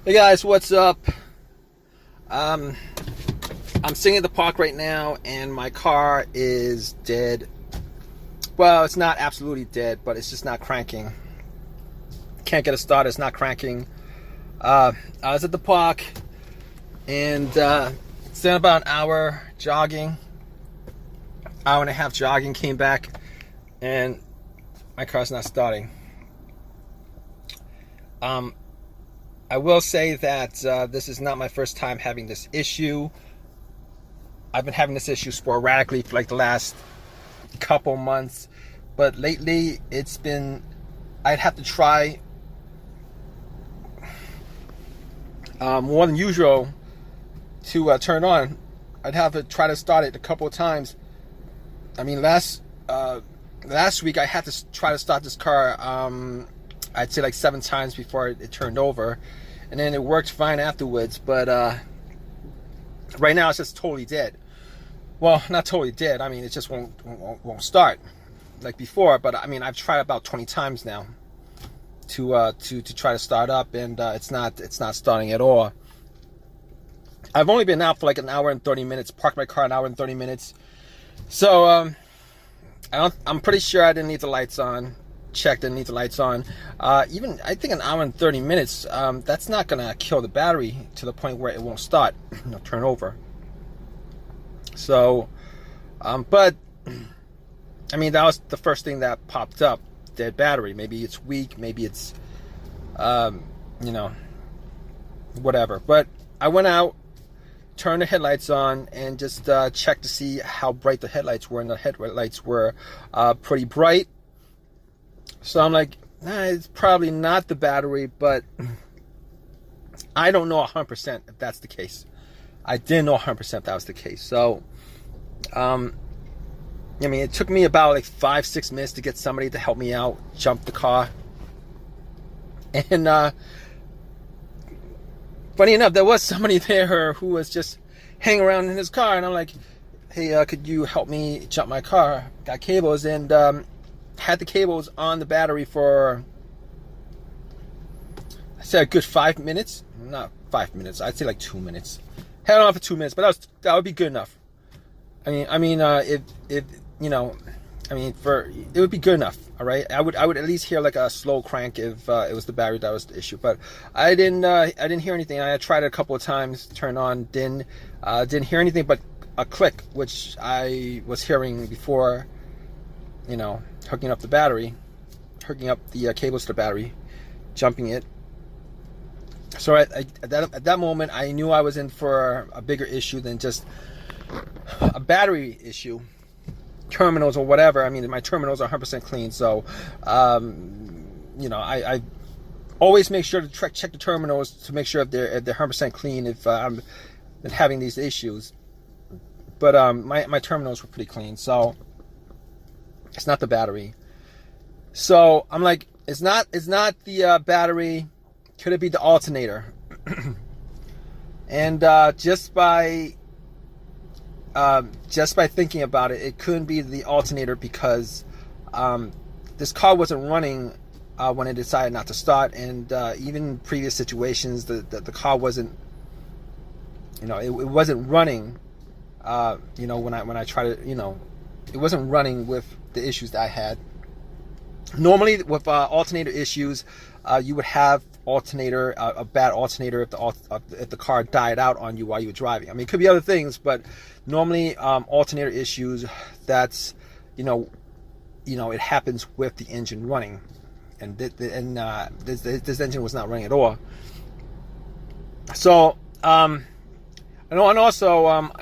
Hey guys, what's up? I'm sitting at the park right now and my car is dead. Well, it's not absolutely dead, but it's just not cranking. Can't get it started, it's not cranking. I was at the park and spent about an hour jogging. Hour and a half jogging, came back and my car's not starting. I will say that this is not my first time having this issue. I've been having this issue sporadically for like the last couple months, but lately it's been, I'd have to try more than usual to turn on. I'd have to try to start it a couple of times. I mean, last week I had to try to start this car I'd say like 7 times before it turned over, and then it worked fine afterwards. But right now it's just totally dead. Well, not totally dead. I mean, it just won't start like before. But I mean, I've tried about 20 times now to try to start up, and it's not starting at all. I've only been out for like an hour and 30 minutes. Parked my car an hour and 30 minutes. So I'm pretty sure I didn't need the lights on. Checked, didn't need the lights on. Even I think an hour and 30 minutes, that's not gonna kill the battery to the point where it won't start, turn over. So but I mean, that was the first thing that popped up, dead battery. Maybe it's weak, maybe it's whatever. But I went out, turned the headlights on, and just checked to see how bright the headlights were, and the headlights were pretty bright. So I'm like, it's probably not the battery, but I don't know 100% if that's the case. I didn't know 100% that was the case. So, I mean, it took me about like 5-6 minutes to get somebody to help me out, jump the car. And funny enough, there was somebody there who was just hanging around in his car, and I'm like, hey, could you help me jump my car? Got cables, and had the cables on the battery for, I said, a good 5 minutes. Not 5 minutes, I'd say like 2 minutes. Had it on for 2 minutes, but that would be good enough. I mean, it would be good enough. All right, I would at least hear like a slow crank if it was the battery that was the issue. But I didn't hear anything. I tried it a couple of times, turned on, didn't hear anything but a click, which I was hearing before. Hooking up the battery, hooking up the cables to the battery, jumping it. So at that moment, I knew I was in for a bigger issue than just a battery issue, terminals or whatever. I mean, my terminals are 100% clean, so I always make sure to check the terminals to make sure if they're 100% clean if I'm having these issues. But my terminals were pretty clean, so it's not the battery. So I'm like, it's not the battery. Could it be the alternator? And just by thinking about it, it couldn't be the alternator, because this car wasn't running when it decided not to start, and even in previous situations, the car wasn't, it wasn't running. When I try to, it wasn't running with the issues that I had. Normally with alternator issues, you would have a bad alternator if the car died out on you while you were driving. I mean, it could be other things, but normally alternator issues, that's it happens with the engine running, and this engine was not running at all. So and also I'm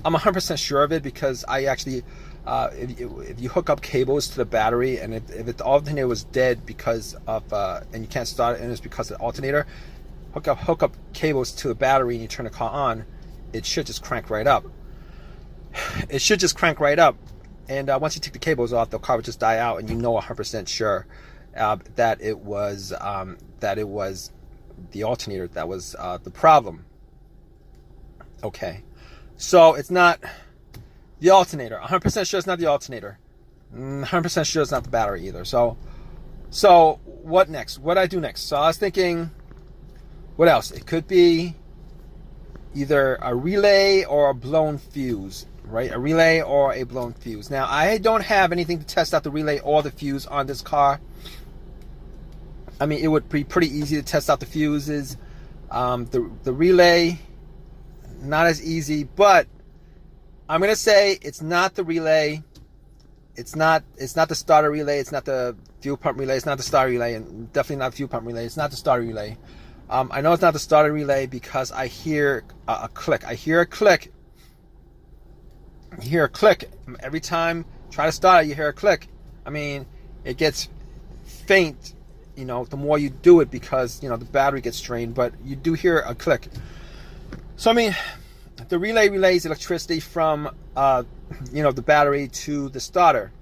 100% sure of it, because I actually if you hook up cables to the battery, and if the alternator was dead because of and you can't start it, and it's because of the alternator, hook up cables to the battery and you turn the car on, it should just crank right up. It should just crank right up, and once you take the cables off, the car would just die out, and 100% sure that it was the alternator that was the problem. Okay, so it's not the alternator. 100% sure it's not the alternator. 100% sure it's not the battery either. So what next? What do I do next? So I was thinking, What else? It could be either a relay or a blown fuse, right? A relay or a blown fuse. Now, I don't have anything to test out the relay or the fuse on this car. I mean, it would be pretty easy to test out the fuses. The relay, not as easy, but I'm gonna say it's not the relay. It's not the starter relay. It's not the fuel pump relay. It's not the starter relay, and definitely not the fuel pump relay. It's not the starter relay. I know it's not the starter relay because I hear a click. I hear a click. You hear a click every time. Try to start it. You hear a click. I mean, it gets faint. You know, the more you do it, because the battery gets strained. But you do hear a click. So I mean, the relay relays electricity from the battery to the starter.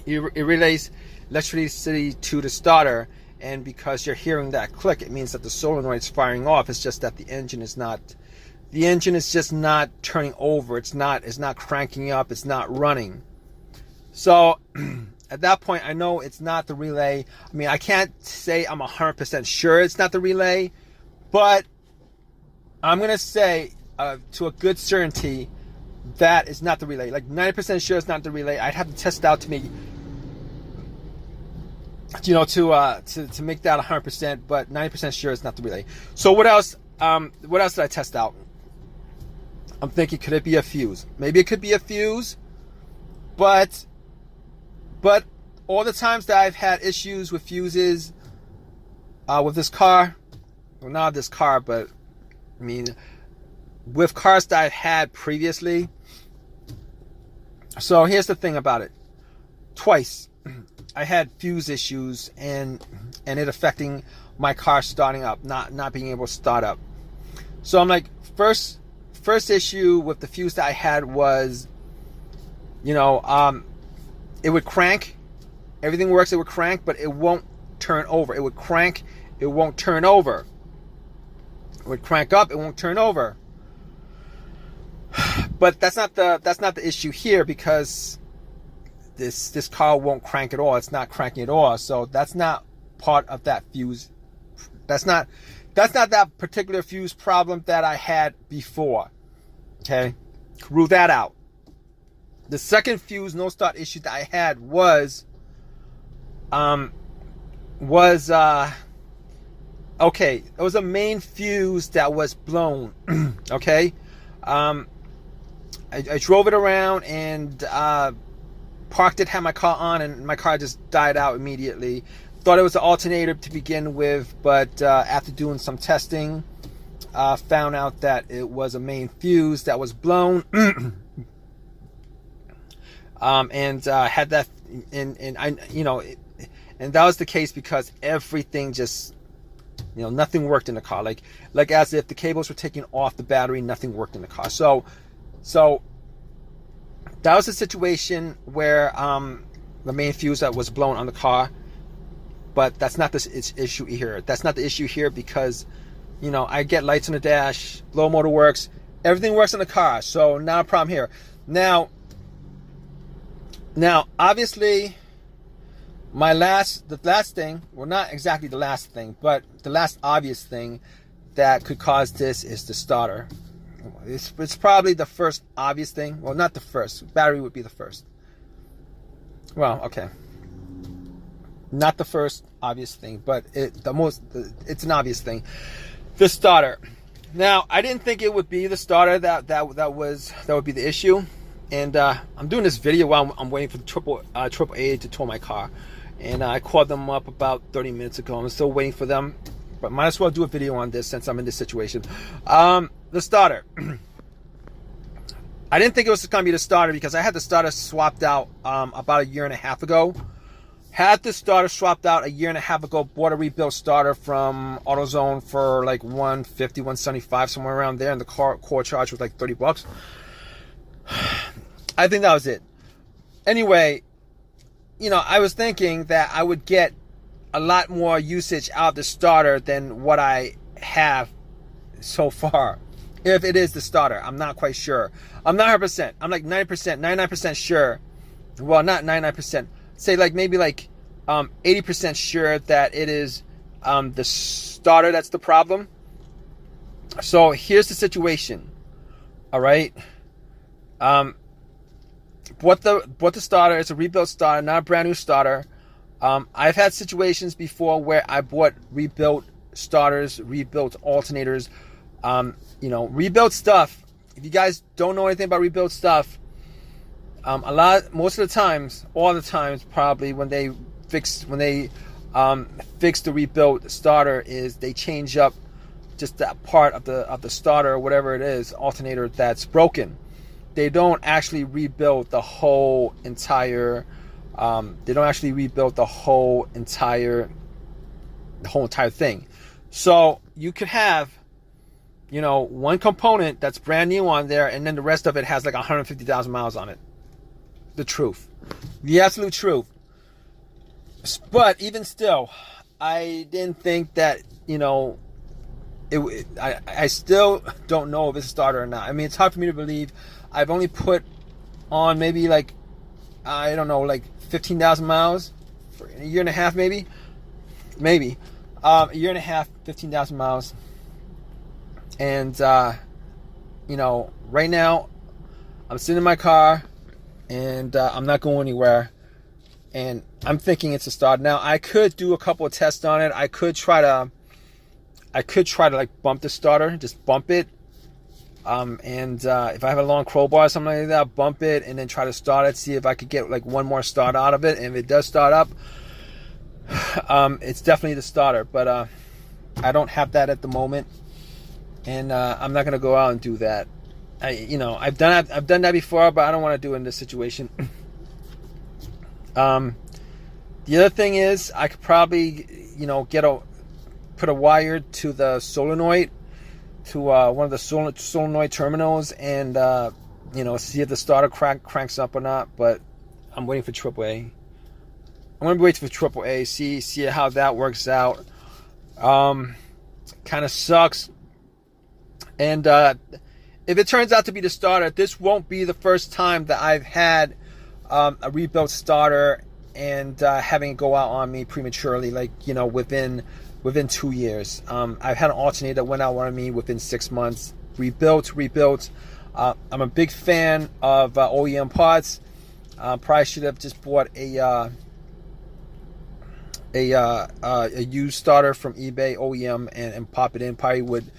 It relays electricity to the starter, and because you're hearing that click, it means that the solenoid is firing off. It's just that the engine is just not turning over. It's not cranking up. It's not running. So at that point, I know it's not the relay. I mean, I can't say I'm 100% sure it's not the relay, but I'm gonna say to a good certainty that it's not the relay. Like 90% sure it's not the relay. I'd have to test it out to make, to make that 100%, but 90% sure it's not the relay. So what else? What else did I test out? I'm thinking, could it be a fuse? Maybe it could be a fuse, but all the times that I've had issues with fuses with this car, well, not this car, but I mean, with cars that I've had previously. So here's the thing about it. Twice I had fuse issues and it affecting my car starting up, not being able to start up. So I'm like, first issue with the fuse that I had was, it would crank. Everything works, it would crank, but it won't turn over. It would crank, it won't turn over. It would crank up, it won't turn over. But that's not the issue here, because this car won't crank at all. It's not cranking at all. So that's not part of that fuse. That's not that particular fuse problem that I had before. Okay, rule that out. The second fuse no start issue that I had was okay, it was a main fuse that was blown. Okay, I drove it around and parked it, had my car on, and my car just died out immediately. Thought it was an alternator to begin with, but after doing some testing, found out that it was a main fuse that was blown. And had that, and that was the case because everything just, nothing worked in the car. Like as if the cables were taken off the battery, nothing worked in the car. So that was a situation where the main fuse that was blown on the car. But that's not the issue here. That's not the issue here because, I get lights on the dash, low motor works, everything works in the car. So not a problem here. Now, obviously, the last thing, well, not exactly the last thing, but the last obvious thing that could cause this is the starter. It's probably the first obvious thing. Well, not the first. Battery would be the first. Well, okay. Not the first obvious thing, but it's an obvious thing. The starter. Now, I didn't think it would be the starter that would be the issue. And I'm doing this video while I'm waiting for the AAA to tow my car. And I called them up about 30 minutes ago. I'm still waiting for them, but might as well do a video on this since I'm in this situation. The starter. I didn't think it was going to be the starter because I had the starter swapped out about 1.5 years ago. Had the starter swapped out 1.5 years ago. Bought a rebuilt starter from AutoZone for like $150, $175, somewhere around there. And the core charge was like $30. I think that was it. Anyway, I was thinking that I would get a lot more usage out of the starter than what I have so far. If it is the starter, I'm not quite sure. I'm not 100%. I'm like 90%, 99% sure. Well, not 99%. Say like maybe like 80% sure that it is the starter that's the problem. So here's the situation. All right. What the starter is, a rebuilt starter, not a brand new starter. I've had situations before where I bought rebuilt starters, rebuilt alternators, rebuilt stuff. If you guys don't know anything about rebuilt stuff, most of the times, all the times probably when they fix the rebuilt starter, is they change up just that part of the starter or whatever it is, alternator, that's broken. They don't actually rebuild the whole entire thing. So you could have, one component that's brand new on there, and then the rest of it has like 150,000 miles on it. The truth. The absolute truth. But even still, I didn't think that, I still don't know if it's a starter or not. I mean, it's hard for me to believe. I've only put on maybe like 15,000 miles for a year and a half, maybe a year and a half, 15,000 miles. And, right now I'm sitting in my car and I'm not going anywhere. And I'm thinking it's a starter. Now, I could do a couple of tests on it. I could try to like bump the starter, just bump it. If I have a long crowbar or something like that, bump it and then try to start it, see if I could get like one more start out of it. And if it does start up, it's definitely the starter. But I don't have that at the moment, and I'm not gonna go out and do that. I've done that before, but I don't want to do it in this situation. The other thing is, I could probably put a wire to the solenoid, to one of the solenoid terminals, and see if the starter cranks up or not. But I'm waiting for AAA. I'm gonna be waiting for AAA. See how that works out. Kind of sucks. And if it turns out to be the starter, this won't be the first time that I've had a rebuilt starter and having it go out on me prematurely, within 2 years. I've had an alternator that went out on me within 6 months. Rebuilt. I'm a big fan of OEM parts. Probably should have just bought a used starter from eBay OEM and pop it in. I would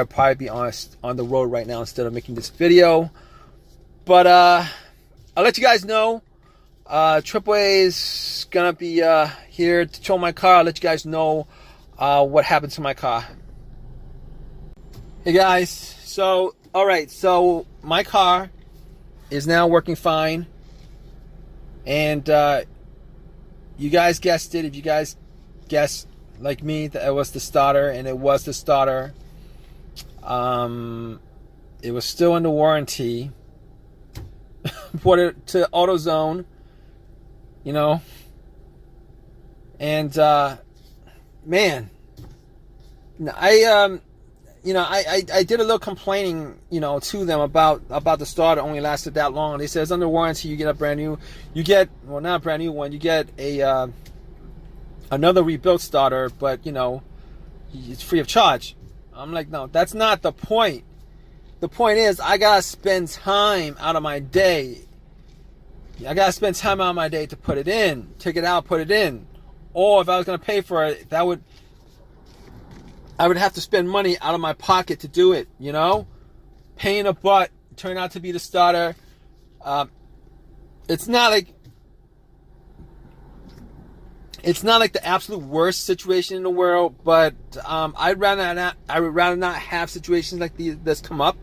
probably be on the road right now instead of making this video. But I'll let you guys know. AAA is gonna be here to tow my car. I'll let you guys know what happened to my car. Hey guys, so my car is now working fine, and you guys guessed it. If you guys guessed like me that it was the starter, and it was the starter, it was still under warranty. Brought it to AutoZone, and man, I did a little complaining, to them about the starter only lasted that long. They said it's under warranty. You get a brand new, not a brand new one. You get another rebuilt starter, but it's free of charge. I'm like, no, that's not the point. The point is, I gotta spend time out of my day. I gotta spend time out of my day to put it in, take it out, put it in. Or if I was gonna pay for it, I would have to spend money out of my pocket to do it. Pain in the butt. Turned out to be the starter. It's not like the absolute worst situation in the world, but I'd rather not have situations like this come up.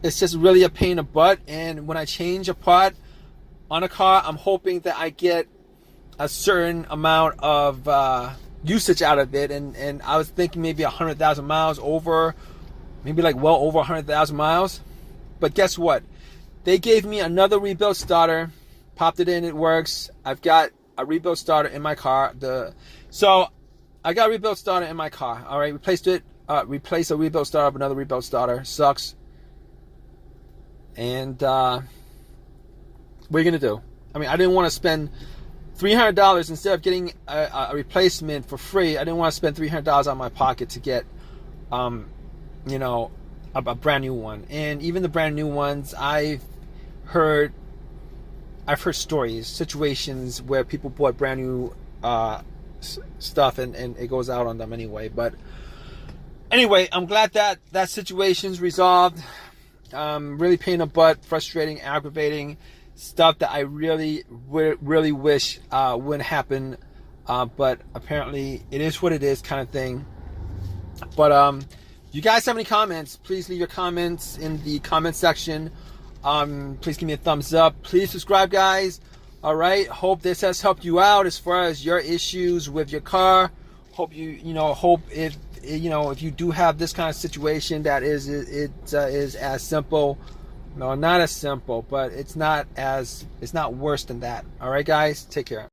It's just really a pain in the butt. And when I change a part on a car, I'm hoping that I get a certain amount of usage out of it. And I was thinking maybe 100,000 miles over, maybe like well over 100,000 miles. But guess what? They gave me another rebuilt starter, popped it in, it works. I've got a rebuilt starter in my car. So I got a rebuilt starter in my car. All right, replaced a rebuilt starter with another rebuilt starter. Sucks. And what are you gonna do? I mean, I didn't want to spend $300 instead of getting a replacement for free. I didn't want to spend $300 out of my pocket to get, you know, a brand new one. And even the brand new ones, I've heard stories, situations where people bought brand new stuff and it goes out on them anyway. But anyway, I'm glad that that situation's resolved. Really pain in the butt, frustrating, aggravating stuff that I really wish wouldn't happen, but apparently it is what it is, kind of thing. But you guys have any comments, please leave your comments in the comment section. Please give me a thumbs up, please subscribe, guys. All right, hope this has helped you out as far as your issues with your car. Hope hope if if you do have this kind of situation that is as simple. No, not as simple, but it's not worse than that. All right, guys, take care.